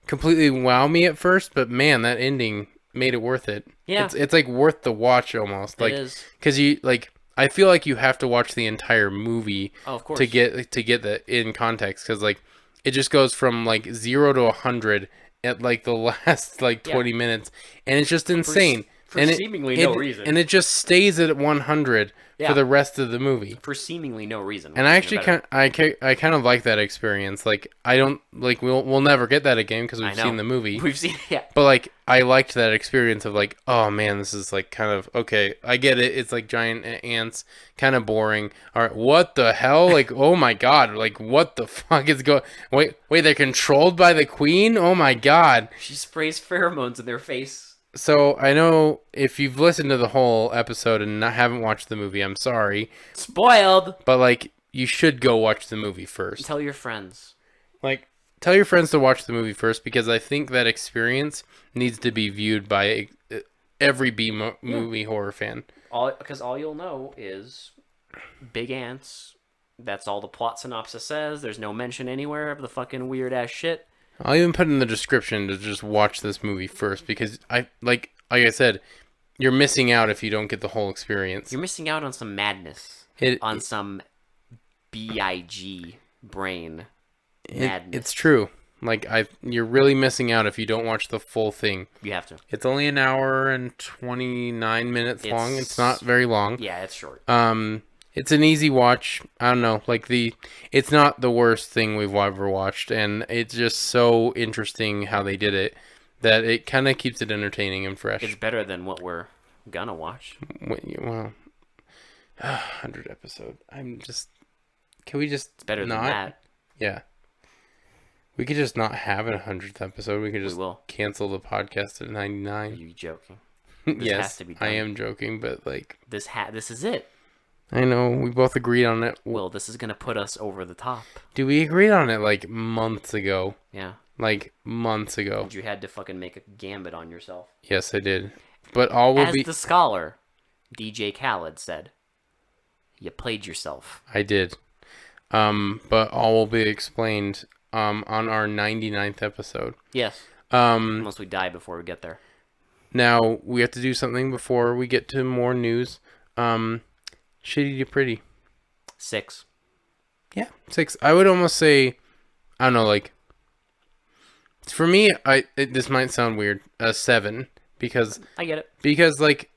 completely wow me at first, but man, that ending made it worth it. Yeah, it's like worth the watch almost. Like, it is. Because you like. I feel like you have to watch the entire movie of course. to get the in context, because like it just goes from like 0 to 100 at like the last like 20 minutes, and it's just insane for seemingly no reason, and it just stays at 100 for the rest of the movie for seemingly no reason. And I actually I kind of like that experience. Like I don't like we'll never get that again because we've seen the movie. We've seen but like I liked that experience of like, oh man, this is like kind of okay. I get it. It's like giant ants, kind of boring. All right, what the hell? Like, oh my god, like what the fuck is going? Wait, they're controlled by the queen? Oh my god. She sprays pheromones in their face. So I know if you've listened to the whole episode and haven't watched the movie, I'm sorry. Spoiled. But like, you should go watch the movie first. Tell your friends. Like, tell your friends to watch the movie first, because I think that experience needs to be viewed by every movie horror fan. Because all you'll know is big ants. That's all the plot synopsis says. There's no mention anywhere of the fucking weird ass shit. I'll even put in the description to just watch this movie first, because like I said, you're missing out if you don't get the whole experience. You're missing out on some madness. On some BIG brain madness. It's true. Like you're really missing out if you don't watch the full thing. You have to. It's only an hour and 29 minutes long. It's not very long. Yeah, it's short. It's an easy watch. I don't know, like it's not the worst thing we've ever watched, and it's just so interesting how they did it that it kind of keeps it entertaining and fresh. It's better than what we're gonna watch. Well, 100 episode. Can we just? It's better than that. Yeah. We could just not have a 100th episode. We could just cancel the podcast at 99. Are you joking? This has Yes, to be I done. am joking, but like, This is it. I know we both agreed on it. Will, this is gonna put us over the top. Do we agreed on it like months ago? Yeah. Like months ago. And you had to fucking make a gambit on yourself. Yes, I did. But all will As be. the scholar, DJ Khaled said, you played yourself. I did. But all will be explained on our 99th episode. Yes. Um, Unless we die before we get there. Now we have to do something before we get to more news. Shitty to pretty. 6. Yeah, 6. I would almost say, I don't know, like, for me, this might sound weird, a 7, because I get it. like,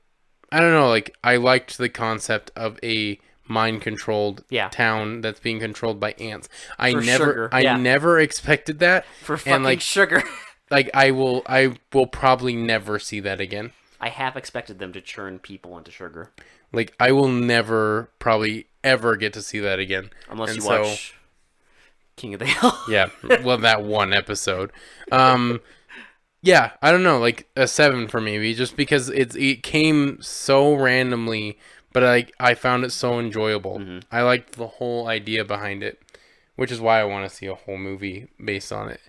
I don't know, like, I liked the concept of a mind-controlled town that's being controlled by ants. I never expected that. For fucking like, sugar. Like, I will probably never see that again. I have expected them to churn people into sugar. Like, I will never probably ever get to see that again. Unless you watch King of the Hill. Yeah, well, that one episode. Yeah, I don't know, like a 7 for me, just because it came so randomly, but I found it so enjoyable. Mm-hmm. I liked the whole idea behind it, which is why I want to see a whole movie based on it,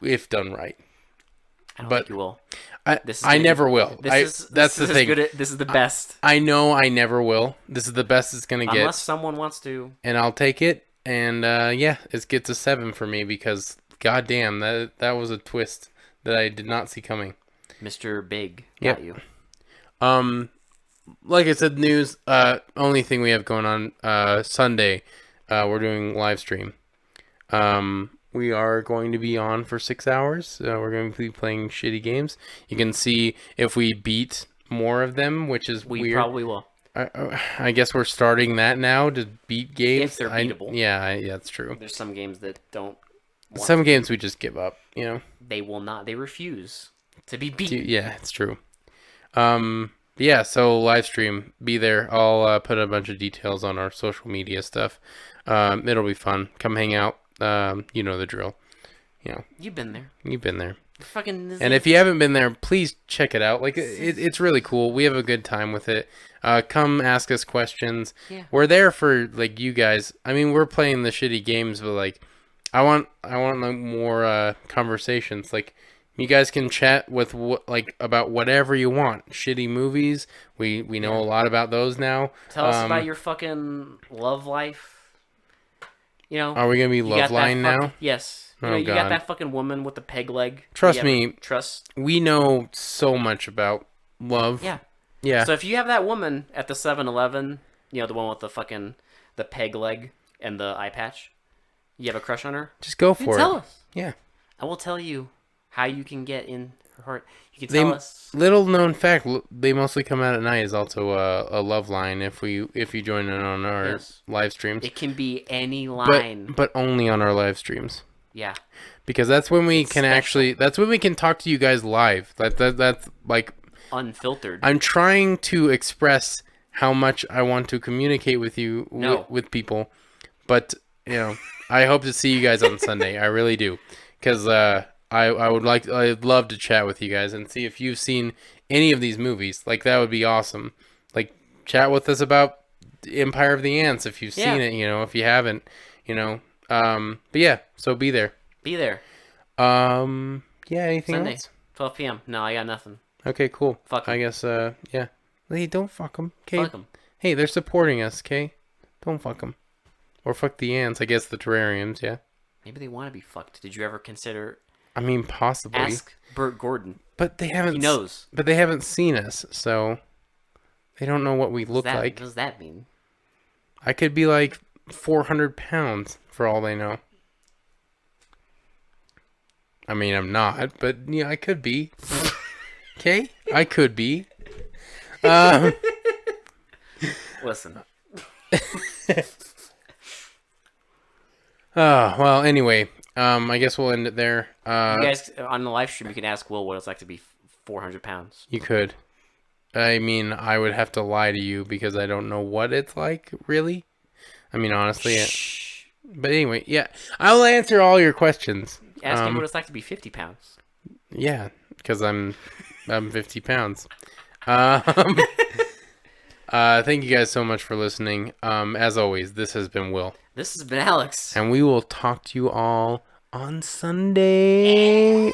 if done right. I don't think you will. I never will. That's the thing. This is the best. I know I never will. This is the best it's gonna get. Unless someone wants to. And I'll take it. And yeah, it gets a 7 for me because goddamn, that was a twist that I did not see coming. Mr. Big got you. Like I said, news. Only thing we have going on Sunday, we're doing live stream. We are going to be on for 6 hours. We're going to be playing shitty games. You can see if we beat more of them, which is weird. We probably will. I guess we're starting that now to beat games. If they're beatable. Yeah, that's true. There's some games that don't. Some games we just give up. You know. They will not. They refuse to be beat. Yeah, it's true. Yeah. So live stream, be there. I'll put a bunch of details on our social media stuff. It'll be fun. Come hang out. You know the drill. You know. You've been there. You've been there. And if you haven't been there, please check it out. Like it's really cool. We have a good time with it. Come ask us questions. Yeah. We're there for like you guys. I mean, we're playing the shitty games, but like, I want like more conversations. Like, you guys can chat with about whatever you want. Shitty movies. We know a lot about those now. Tell us about your fucking love life. You know. Are we gonna be love line now? Yes. You Oh, know, you God. got that fucking woman with the peg leg. Trust me. Trust. We know so much about love. Yeah. Yeah. So if you have that woman at the 7-Eleven, you know, the one with the peg leg and the eye patch, you have a crush on her? Just go for it. Tell us. Yeah. I will tell you how you can get in her heart. You can tell us. Little known fact, they mostly come out at night is also a love line if you join in on our live streams. It can be any line. But only on our live streams. Yeah. Because that's when we that's when we can talk to you guys live. That's like unfiltered. I'm trying to express how much I want to communicate with you with people, but you know, I hope to see you guys on Sunday. I really do, because I'd love to chat with you guys and see if you've seen any of these movies. Like, that would be awesome. Like, chat with us about Empire of the Ants if you've seen it. You know, if you haven't, you know. But yeah, so be there. Be there. Yeah, anything Sunday, else? 12 p.m. No, I got nothing. Okay, cool. Fuck 'em. I guess, yeah. Hey, don't fuck them, okay? Fuck 'em. Hey, they're supporting us, okay? Don't fuck them. Or fuck the ants, I guess the terrariums, yeah. Maybe they want to be fucked. Did you ever consider... I mean, possibly. Ask Bert Gordon. But they haven't... He knows. But they haven't seen us, so... They don't know what we look like. What does that mean? I could be like 400 pounds, for all they know. I mean, I'm not, but yeah, I could be. Okay? I could be. Listen. Well, anyway, I guess we'll end it there. You guys, on the live stream, you can ask Will what it's like to be 400 pounds. You could. I mean, I would have to lie to you because I don't know what it's like, really. I mean, honestly. Shh. But anyway, yeah. I'll answer all your questions. Ask him what it's like to be 50 pounds. Yeah, because I'm 50 pounds. Um, thank you guys so much for listening. As always, this has been Will. This has been Alex. And we will talk to you all on Sunday.